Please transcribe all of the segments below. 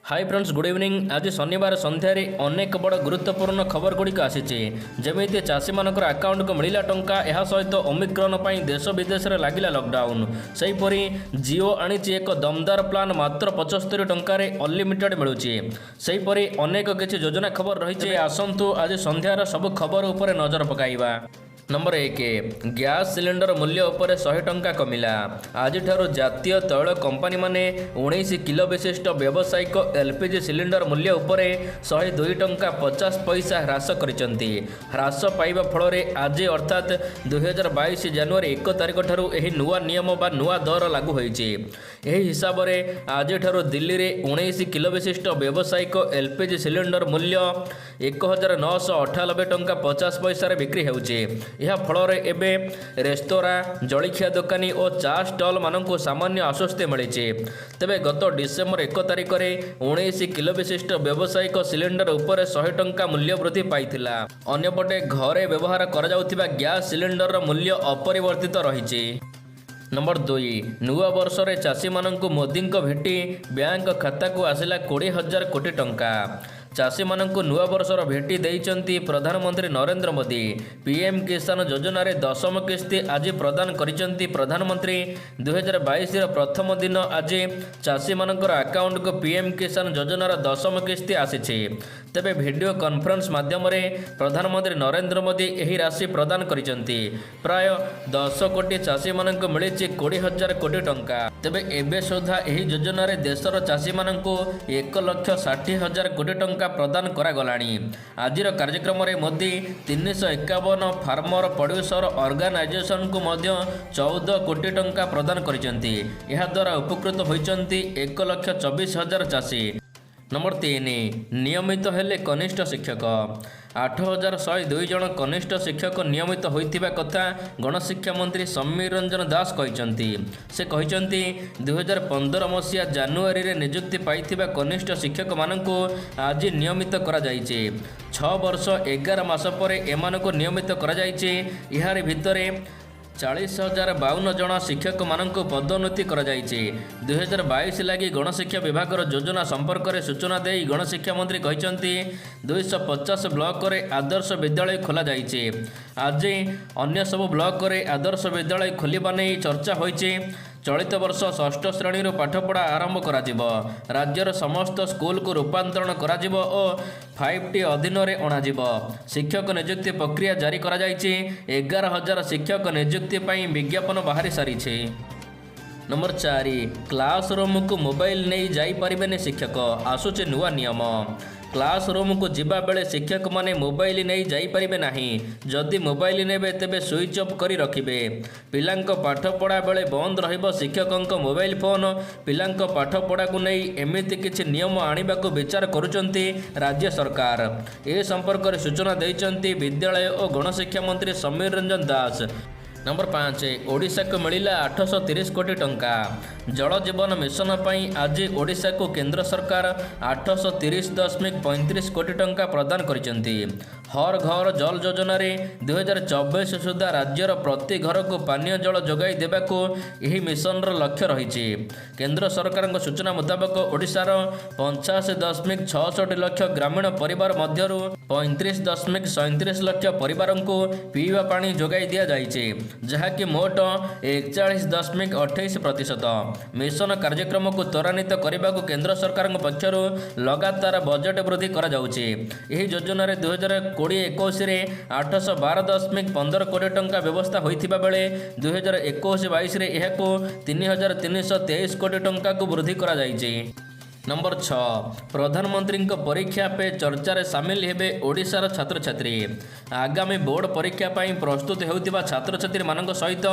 Hi friends good evening. आज शनिवार संध्यार अनेक बड़ गुरुत्वपूर्ण खबर गुड़िक आसी जमी चाषी मान आकाउंट को मिला टंका यह सहित ओमिक्रॉन पर देश विदेश में लगिला लॉकडाउन। सेहीपरि जियो आनी एक दमदार प्लान मात्र 75 टंकार अनलिमिटेड मिलूँ। सेहीपरि अनेक किसी योजना खबर रही। आसतु आज संध्यार सब खबर उपर नजर पकाइबा। नंबर 1 गैस सिलिंडर मूल्य उपर 100 टंका कमिला। आज जातीय तैल कंपानी माने 19 किलो विशिष्ट व्यावसायिक एलपीजी सिलिंडर मूल्य उपर 102 टंका 50 पैसा ह्रास करिसेंती। ह्रास पाइबा फल आज अर्थात 2022 जनवरी 1 तारिख ठारू एही नुआ नियम बा नुआ दर लागू होईछि। एही हिसाब रे आज ठारू दिल्ली रे 19 किलो विशिष्ट व्यावसायिक एलपीजी सिलिंडर मूल्य 1998 टंका 50 पैसा रे बिक्री होउछि। यह फल एबे रेस्तोरां जलिखिया दुकानी और चा स्टल मानक सामान्य आश्वस्ति मिली। तेबे गत डिसेम्बर 1 तारिख में 19 किलो विशिष्ट व्यावसायिक सिलिंडर उपर 100 टंका मूल्य वृद्धि पाइथिला। अन्यपटे घरे व्यवहार कराଯାउथिबा गैस सिलिंडर मूल्य अपरिवर्तित रही। नंबर 2 नुआ वर्ष रे चाषी मानक मोदी भेटी बैंक खाता को आसिला 20,000 कोटी टंका। चाषी मानक नुआ वर्षर भेटी देइचंती प्रधानमंत्री नरेंद्र मोदी। पीएम किसान योजना रे 10म किस्ती आज प्रदान करिचंती प्रधानमंत्री। 2022 रो प्रथम दिन आज चाषी मानकर अकाउंट को पीएम किसान योजनार 10म किस्ती आसीछि। तेबे वीडियो कॉन्फ्रेंस माध्यम रे प्रधानमंत्री नरेंद्र मोदी एही राशि प्रदान करिचंती। प्राय 10 कोटी चाषी मानक मिलिछि 20,000 कोटी टंका। तेबे एबे सुधा एही योजना रे देशर चाषी मानक 1,60,000 कोटी टंका प्रदान करागलाणी। आजिर कार्यक्रम रे मोदी 351 फार्मर प्रोड्यूसर ऑर्गेनाइजेशन को मध्य 14 कोटी टंका प्रदान करिसेंती। यह द्वारा उपकृत होइचंती 1,24,000 चाषी। नंबर 3 नियमित हेले कनिष्ठ शिक्षक। 8,102 जन कनिष्ठ शिक्षक नियमित होइथिबा कथा गणशिक्षा मंत्री समीर रंजन दास कहिसंती। से कहिसंती 2015 मसीहा जानुआरी रे नियुक्ति पाइथिबा कनिष्ठ शिक्षक मानकु आज नियमित करा जाइछे। 6 वर्ष 11 मास पर एमानकु नियमित करा जाइछे। इहारे भितरे 40,052 जन शिक्षक मानक पदोन्नति करा जाइछे। 2022 लगी गणशिक्षा विभाग योजना संपर्क में सूचना दे गणशिक्षा मंत्री कहिसंती 250 ब्लॉक रे आदर्श विद्यालय खोला जाइछे। आज अन्य सब ब्लॉक रे आदर्श विद्यालय खोलिबा नै चर्चा होइछे। चलित वर्ष 6ष्ठ श्रेणी पाठपढ़ा आरंभ करा जिवो। राज्यर समस्त स्कूल को रूपांतरण करा जिवो और 5T अधीन रे अणा जिवो। शिक्षक नियुक्ति प्रक्रिया जारी करा जाइछे। 11,000 शिक्षक नियुक्ति पई विज्ञापन बाहरी सारिछे। नंबर 4 क्लासरूम को मोबाइल नहीं जाई परिबेने शिक्षक। आसुचे नुआ नियम। क्लासरूम को जिबा बेले शिक्षक माने मोबाइल नहीं जाई परिबे नाही। जदि मोबाइल नेबे तेबे स्विच ऑफ करी रखिबे। पिलांक पाठ पढ़ा बेले बंद रहिबो शिक्षकंक मोबाइल फोन। पिलांक पाठ पढ़ा को नहीं एमिति किछि नियम आनिबा को विचार करूचंती राज्य सरकार। ए संपर्क रे सूचना दैचंती विद्यालय और गणशिक्षा मंत्री समीर रंजन दास। नंबर 5 ओडिशा को मिला 830 कोटी टंका। जल जीवन मिशन पर आज ओडिशा को केंद्र सरकार 830.35 कोटी टंका प्रदान करिसेंती। हर घर जल योजना रे 2024 सुधा राज्यर प्रति घर को पानीय जल जोगाई देबाको एही मिशन रो लक्ष्य रही। केंद्र सरकार सूचना मुताबक ओडिशार 85.66 लाख ग्रामीण परिवार मध्यरु 35.37 लाख परिवार को पीवा पानी जोगाई दिया जाइछे, जहाँकि मोट 41.28%। मिशन कार्यक्रम को त्वरान्वित करने को केंद्र सरकार पक्षर लगातार बजेट वृद्धि करा जाउछे। एही योजना रे 2020-21 रे 812.15 कोटी टंका व्यवस्था होइथिबा बेले 2021-22 रे एहाको 3,323 कोटी टंका को वृद्धि करा जाइछे। नंबर 6 प्रधानमंत्री परीक्षा पे चर्चा रे सामिल हेबे ओडिशार छात्र छात्री। आगामी बोर्ड परीक्षा पाई प्रस्तुत हेउतिबा छात्र छात्री मानक सहित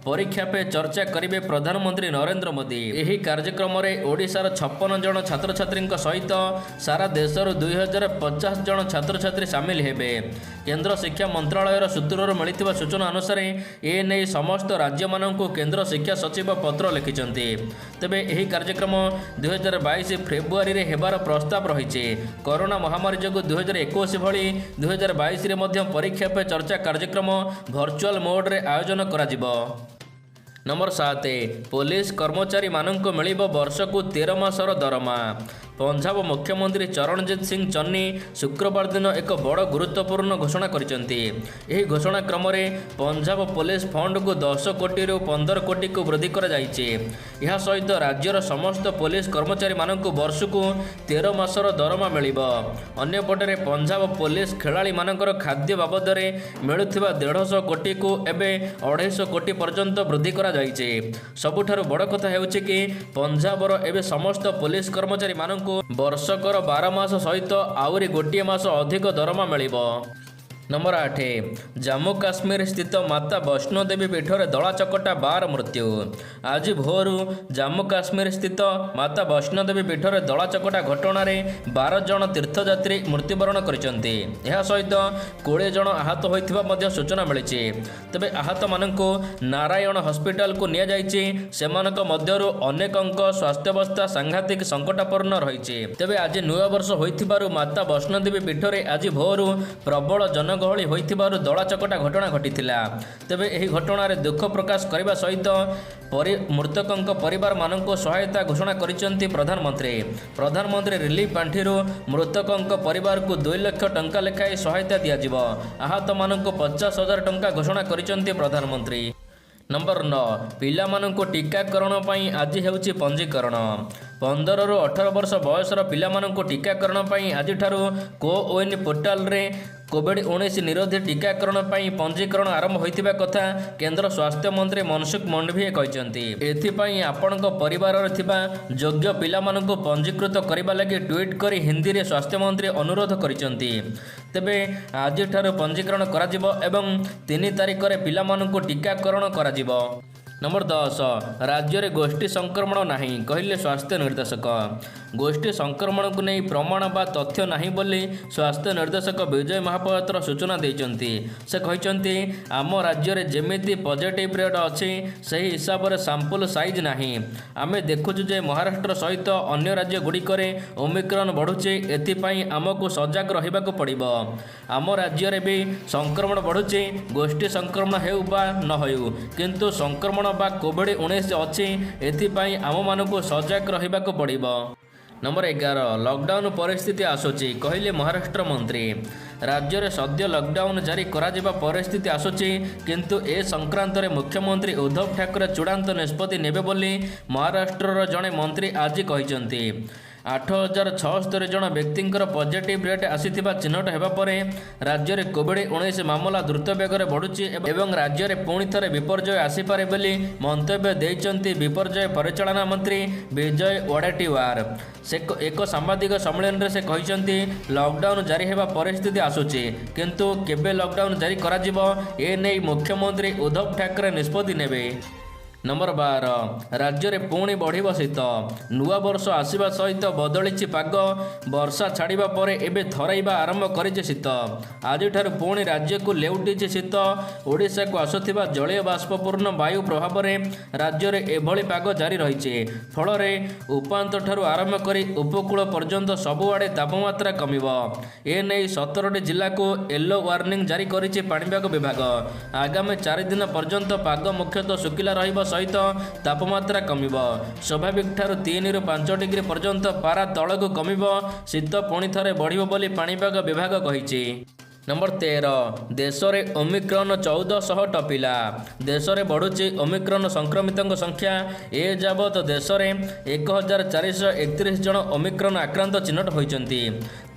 परीक्षा पे चर्चा करिवे प्रधानमंत्री नरेंद्र मोदी। एही कार्यक्रम रे ओडिशार 56 जन छात्र छात्री सहित सारा देशर 2,050 जन छात्र छात्री सामिल हेबे। केंद्र शिक्षा मंत्रालय सूत्रରୁ मिलिथिबा सूचना अनुसार ए नै समस्त राज्य मानक केंद्र शिक्षा सचिव पत्र लिखिचंती। तेबे एही कार्यक्रम 2022 फेब्रुआरी रे हेबार प्रस्ताव रही। कोरोना महामारी जो 2021 भली 2022 रे मध्य परीक्षा पे चर्चा कार्यक्रम वर्चुअल मोड रे आयोजन करा जिवो। नंबर 7 पुलिस कर्मचारी मानक मिलिबो वर्ष को 13 मासर दरमा। पंजाब मुख्यमंत्री चरणजीत सिंह चन्नी शुक्रवार दिन एक बड़ गुरुत्वपूर्ण घोषणा करिसेंती। एही घोषणा क्रम में पंजाब पुलिस फंड को 10 कोटी रु 15 कोटी को वृद्धि करा जायछि। यह सहित राज्यर समस्त पुलिस कर्मचारी मानक वर्ष को 13 मासर दरमा मिलिबो। अन्यपटे पंजाब पुलिस खेलाड़ी मानकर खाद्य बाबद मिलुथिबा 150 कोटी को एबे 250 कोटी पर्यंत वृद्धि करा जायछि। सबुठारु बड़ कथा हेउछि कि पंजाबर एबे समस्त पुलिस कर्मचारी मानक वर्षकर 12 मास सहित आउरी गोटे मास अधिक दरमा मिलिबो। नंबर 8 जम्मू काश्मीर स्थित माता वैष्णो देवी पीठर दला चकटा 12 मृत्यु। आज भोर जम्मू काश्मीर स्थित माता वैष्णो देवी पीठर दला चकटा घटना 12 जन तीर्थयात्री मृत्युवरण करछन्ती। यह सहित 20 जन आहत होइथिबा सूचना मिली। तबे आहत मानकु नारायण हॉस्पिटल को निया जायछि। सेमानक मध्यरु अनेकंक स्वास्थ्यावस्था सांघातिक संकटापन्न रहिछि। तबे आज नूआ वर्ष होइथिबारु माता वैष्णो देवी पीठरे आज भोर प्रबल जनगहली होइथिबारु दला चकटा घटना घटिथिला। तबे एही घटना दुख प्रकाश करने सहित मृतकों परिवार मानक सहायता घोषणा करिसेंती प्रधानमंत्री रिलीफ पांठिरु मृतकों परिवार को 2 लाख टंका लेखाएं सहायता दियाजिबो। आहत मानक 50,000 टंका घोषणा करिसेंती प्रधानमंत्री। नंबर 9 पिलामानंको टीकाकरण पई आज हेउची पंजीकरण। 15 रु 18 वर्ष बयसर पिलामानंको टीकाकरण पई आज ठारू कोविन पोर्टाल रे कोविड-19 निरोधी टीकाकरण पई पंजीकरण आरंभ होइतिबा कथा केंद्र स्वास्थ्य मंत्री मनसुख मांडविया कहिसेंती। एथिपई आपणको परिवार रे थिबा योग्य पिलामानंको पंजीकृत करिबा लागि ट्वीट करी हिंदी रे स्वास्थ्य मंत्री अनुरोध करिसेंती। तेबे आज ठारू पंजीकरण कराजिबो एवं 3 तारिख रे पिलामानंको टीकाकरण कराजिबो। नंबर 10 राज्य में गोष्ठी संक्रमण नहीं कहले स्वास्थ्य निर्देशक। गोष्ठी संक्रमण को नहीं प्रमाण बा तथ्य नहीं बोली स्वास्थ्य निर्देशक विजय महापात्र सूचना देइचंती। से कहते आम राज्य में जेमिति पॉजिटिव रेट अच्छी सही हिसाब से सैंपल साइज नहीं। आमे देखुचु जे महाराष्ट्र सहित अन्य राज्य गुड़िक ओमिक्रॉन बढ़ुचे। एथिपाई आमको सजग रहिबाको पड़िबो। आम राज्य में भी संक्रमण बढ़ुचे। गोष्ठी संक्रमण हेउ बा न हेउ किंतु संक्रमण बा कोविड-19 अच्छी एथिपाई आम मानकु सजग रहिबाको पड़िबो। नंबर 11 लॉकडाउन परिस्थिति आसुची कहले महाराष्ट्र मंत्री। राज्य में सद्य लॉकडाउन जारी करा परिस्थिति आसुची किंतु ए संक्रांत में मुख्यमंत्री उद्धव ठाकरे चूड़ांत निष्पत्ति नेबे बोली महाराष्ट्र जड़े मंत्री आज कहिसेंती। 8,076 जन व्यक्तिंकर पॉजिटिव रेट आसीथिबा चिन्हट हेबा परे राज्य में कोविड-19 मामला द्रुत बेगर बढ़ुची एवं राज्य में पुणी थरे विपर्यय आसीपारे बोली मंतव्य देइचंती विपर्यय परिचालना मंत्री विजय वडेट्टीवार। से एक सांबादिक सम्मेलन में से कहिसेंती लॉकडाउन जारी हेबा परिस्थिति आसुची किंतु केबे लॉकडाउन जारी करा जिवो ए नै मुख्यमंत्री उद्धव ठाकरे निष्पत्ति नेबे। नंबर 12 राज्य में पुणी बढ़ शीत। नुआ वर्ष आसवा सहित बदली पाग वर्षा छाड़ा पर एवं थराइबा आरंभ कर शीत। आज पुणी राज्य को लेउटी शीत। ओडिशा को आसुथिबा जलीय बाष्पूर्ण वायु प्रभाव में राज्य में एभली पाग जारी रही फल उपात ठारू आरंभ कर उपकूल पर्यंत सबुआड़े तापमात्रा कमिब। एने 17टी जिला को येलो वार्निंग जारी करिछि पाणीपाग विभाग। आगामी 4 दिन पर्यंत पाग मुख्यतः शुखिला रहिब सहित तापमात्रा कमिब। स्वाभाविक ठारू 3 रु 5 डिग्री पर्यंत पारा तलक कमिब। शीत पुणी थरे बढ़िबो बोली पाणीपाग विभाग कहिछि। नंबर 13 देश में ओमिक्रॉन 1400 टपिला। देश में बढ़ुची ओमिक्रॉन संक्रमितों संख्या ए जावत देश में 1431 जन ओमिक्रॉन आक्रांत चिन्हट होइचंती।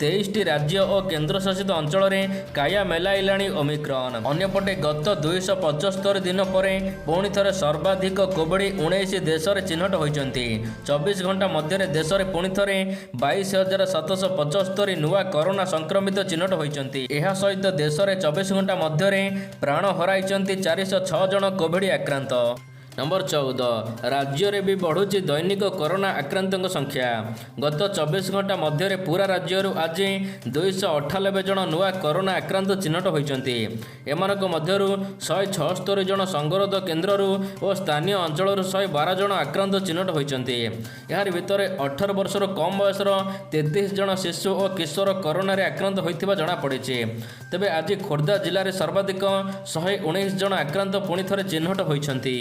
23टी राज्य और केन्द्र शासित अंचल में काया मेलाइलाणी ओमिक्रॉन। अन्यपटे गत 275 दिन पर पुणी थरे सर्वाधिक कोविड-19 देश में चिन्हट होइचंती। 24 घंटा मध्य देश में पुणी थरे 22,775 नुआ कोरोना संक्रमित चिन्हट होइचंती। सहित देश में 24 घंटा मध्य प्राण हराई 406 जन कोविड आक्रांत। नंबर 14 राज्य में भी बढ़ुची दैनिक कोरोना आक्रांतों संख्या। गत 24 घंटा मध्य पूरा राज्य आज 298 जन नुआ कोरोना आक्रांत चिन्हट होइचंती। एमानक मध्यरु 176 जन संगरोध केन्द्र और स्थानीय अंचल 112 जन आक्रांत चिन्हट होइचंती। यार भितर 18 वर्षर कम बयसर 33 जन शिशु और किशोर कोरोना आक्रांत होइथिबा जणा पड़िछि। तेबे आज खोर्धा जिले में सर्वाधिक 119 जन आक्रांत पुणी थरे चिन्हट होइछंती।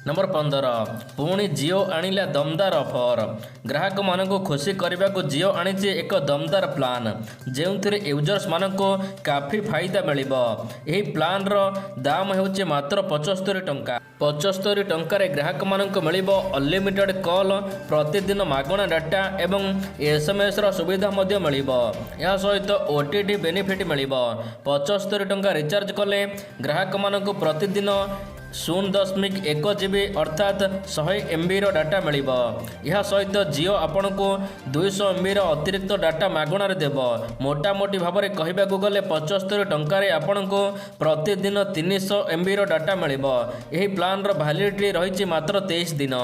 नंबर 15 पुणी जिओ आनिला दमदार ऑफर ग्राहक मानक खुशी करने को जिओ आनी एक दमदार प्लान जो यूजर्स मानक काफी फायदा मिल प्लान रो दाम हो मात्र 75 टंका 75 टंकार ग्राहक मानक मिल अनलिमिटेड कॉल प्रतिदिन मागणा डाटा एवं एसएमएस रो सुविधा मिल सहित ओटीटी बेनिफिट मिल 75 टंका रिचार्ज कले ग्राहक मानक प्रतिदिन 0.1 GB अर्थात 100 MB डाटा मिल सहित जिओ आपण को 200 MB अतिरिक्त डाटा मागणार देव मोटामोटी भाव में कहवाक गले 75 टंकार आपण को प्रतिदिन 300 MB डाटा मिल प्लान रो वैलिडिटी रही मात्र 23 दिन।